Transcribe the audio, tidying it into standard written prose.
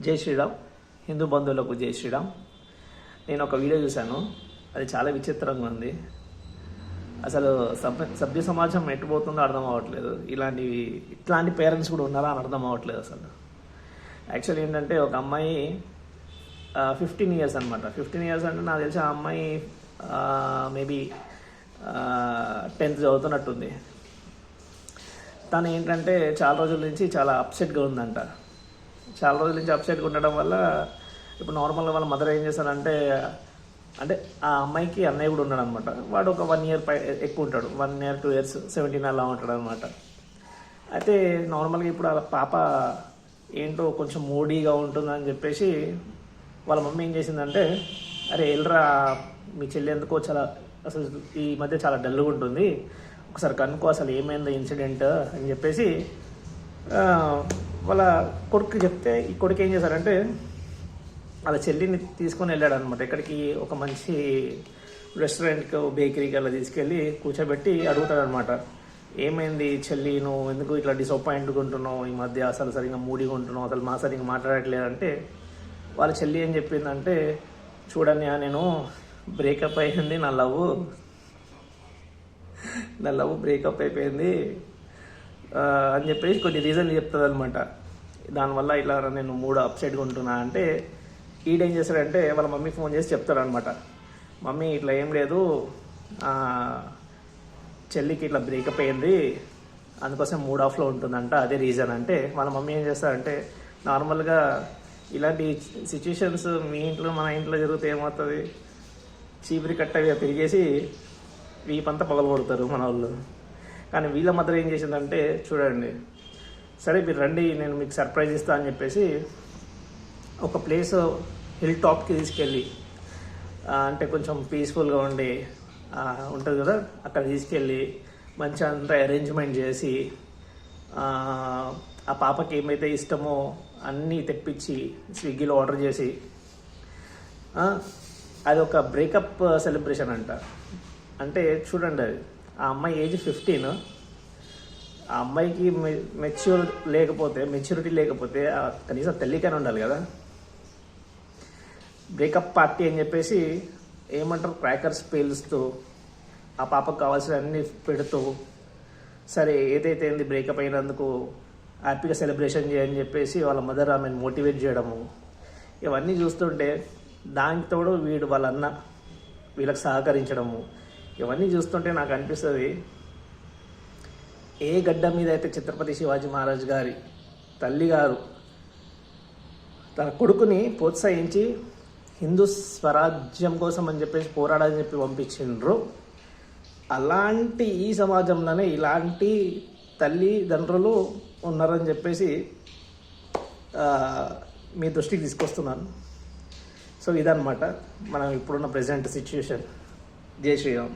జై శ్రీరామ్. హిందూ బంధువులకు జై శ్రీరామ్. నేను ఒక వీడియో చూశాను, అది చాలా విచిత్రంగా ఉంది. అసలు సభ్య సమాజం ఎట్టుపోతుందో అర్థం అవ్వట్లేదు. ఇట్లాంటి పేరెంట్స్ కూడా ఉన్నారా అని అర్థం అవ్వట్లేదు అసలు. యాక్చువల్లీ ఏంటంటే ఒక అమ్మాయి 15 ఇయర్స్ అనమాట. 15 ఇయర్స్ అంటే నాకు తెలిసి ఆ అమ్మాయి మేబీ 10th చదువుతున్నట్టుంది. తను ఏంటంటే చాలా రోజుల నుంచి చాలా అప్సెట్గా ఉందంట. చాలా రోజుల నుంచి అప్సెట్గా ఉండడం వల్ల ఇప్పుడు నార్మల్గా వాళ్ళ మదర్ ఏం చేస్తారంటే, అంటే ఆ అమ్మాయికి అన్నయ్య కూడా ఉన్నాడు అనమాట. వాడు ఒక 1 year ఎక్కువ ఉంటాడు, 1 year 2 years 17 అలా ఉంటాడు అనమాట. అయితే నార్మల్గా ఇప్పుడు వాళ్ళ పాప ఏంటో కొంచెం మూడీగా ఉంటుందని చెప్పేసి వాళ్ళ మమ్మీ ఏం చేసిందంటే, అరే ఎల్రా మీ చెల్లి ఎందుకో చాలా అసలు ఈ మధ్య చాలా డల్గా ఉంటుంది, ఒకసారి కనుక్కో అసలు ఏమైందో ఇన్సిడెంట్ అని చెప్పేసి వాళ్ళ కొడుకు చెప్తే, ఈ కొడుకు ఏం చేశారంటే వాళ్ళ చెల్లిని తీసుకొని వెళ్ళాడు అనమాట. ఇక్కడికి ఒక మంచి రెస్టారెంట్కి, బేకరీకి అలా తీసుకెళ్ళి కూర్చోబెట్టి అడుగుతాడనమాట, ఏమైంది చెల్లి, నువ్వు ఎందుకు ఇట్లా డిసప్పాయింట్గా ఉంటున్నావు, ఈ మధ్య అసలు సరిగ్గా మూడీగా ఉంటున్నావు, అసలు సరిగ్గా మాట్లాడట్లేదు అంటే, వాళ్ళ చెల్లి ఏం చెప్పిందంటే, చూడండి నేను బ్రేకప్ అయింది, నా లవ్ బ్రేకప్ అయిపోయింది అని చెప్పేసి కొన్ని రీజన్లు చెప్తుంది అనమాట. దానివల్ల ఇట్లా నేను మూడు అప్సెట్గా ఉంటున్నా అంటే, ఈడేం చేస్తాడంటే వాళ్ళ మమ్మీకి ఫోన్ చేసి చెప్తాడనమాట, మమ్మీ ఇట్లా ఏం లేదు, చెల్లికి ఇట్లా బ్రేకప్ అయింది, అందుకోసం మూడ్ ఆఫ్లో ఉంటుందంట, అదే రీజన్ అంటే. వాళ్ళ మమ్మీ ఏం చేస్తారంటే, నార్మల్గా ఇలాంటి సిచ్యువేషన్స్ మీ ఇంట్లో మన ఇంట్లో జరిగితే ఏమవుతుంది, చీపిరి కట్టగా తిరిగేసి వీపంతా పగలగొడతారు మన వాళ్ళు. కానీ వీళ్ళ మదర్ ఏం చేసిందంటే, చూడండి సరే మీరు రండి నేను మీకు సర్ప్రైజ్ ఇస్తా అని చెప్పేసి ఒక ప్లేస్ హిల్ టాప్కి తీసుకెళ్ళి, అంటే కొంచెం పీస్ఫుల్గా ఉండి ఉంటుంది కదా, అక్కడ తీసుకెళ్ళి మంచి అంతా అరేంజ్మెంట్ చేసి ఆ పాపకి ఏమైతే ఇష్టమో అన్నీ తెప్పించి స్విగ్గీలో ఆర్డర్ చేసి, అది ఒక బ్రేకప్ సెలబ్రేషన్ అంట. అంటే చూడండి, అది ఆ అమ్మాయి ఏజ్ 15, ఆ అమ్మాయికి మెచ్యూరిటీ లేకపోతే కనీసం తల్లికైనా ఉండాలి కదా. బ్రేకప్ పార్టీ అని చెప్పేసి ఏమంటారు, క్రాకర్స్ పేలుస్తూ ఆ పాపకు కావాల్సిన అన్ని పెడుతూ, సరే ఏదైతే ఏంది బ్రేకప్ అయినందుకు హ్యాపీగా సెలబ్రేషన్ చేయని చెప్పేసి వాళ్ళ మదర్ ఆమెను మోటివేట్ చేయడము, ఇవన్నీ చూస్తుంటే దానికి తోడు వాళ్ళ అన్న వీళ్ళకి సహకరించడము, ఇవన్నీ చూస్తుంటే నాకు అనిపిస్తుంది, ఏ గడ్డ మీద అయితే ఛత్రపతి శివాజీ మహారాజ్ గారి తల్లిగారు తన కొడుకుని ప్రోత్సహించి హిందూ స్వరాజ్యం కోసం అని చెప్పేసి పోరాడని చెప్పి పంపించిండ్రు, అలాంటి ఈ సమాజంలోనే ఇలాంటి తల్లిదండ్రులు ఉన్నారని చెప్పేసి మీ దృష్టికి తీసుకొస్తున్నాను. సో ఇదన్నమాట మనం ఇప్పుడున్న ప్రజెంట్ సిచ్యువేషన్. జై శ్రీరామ్.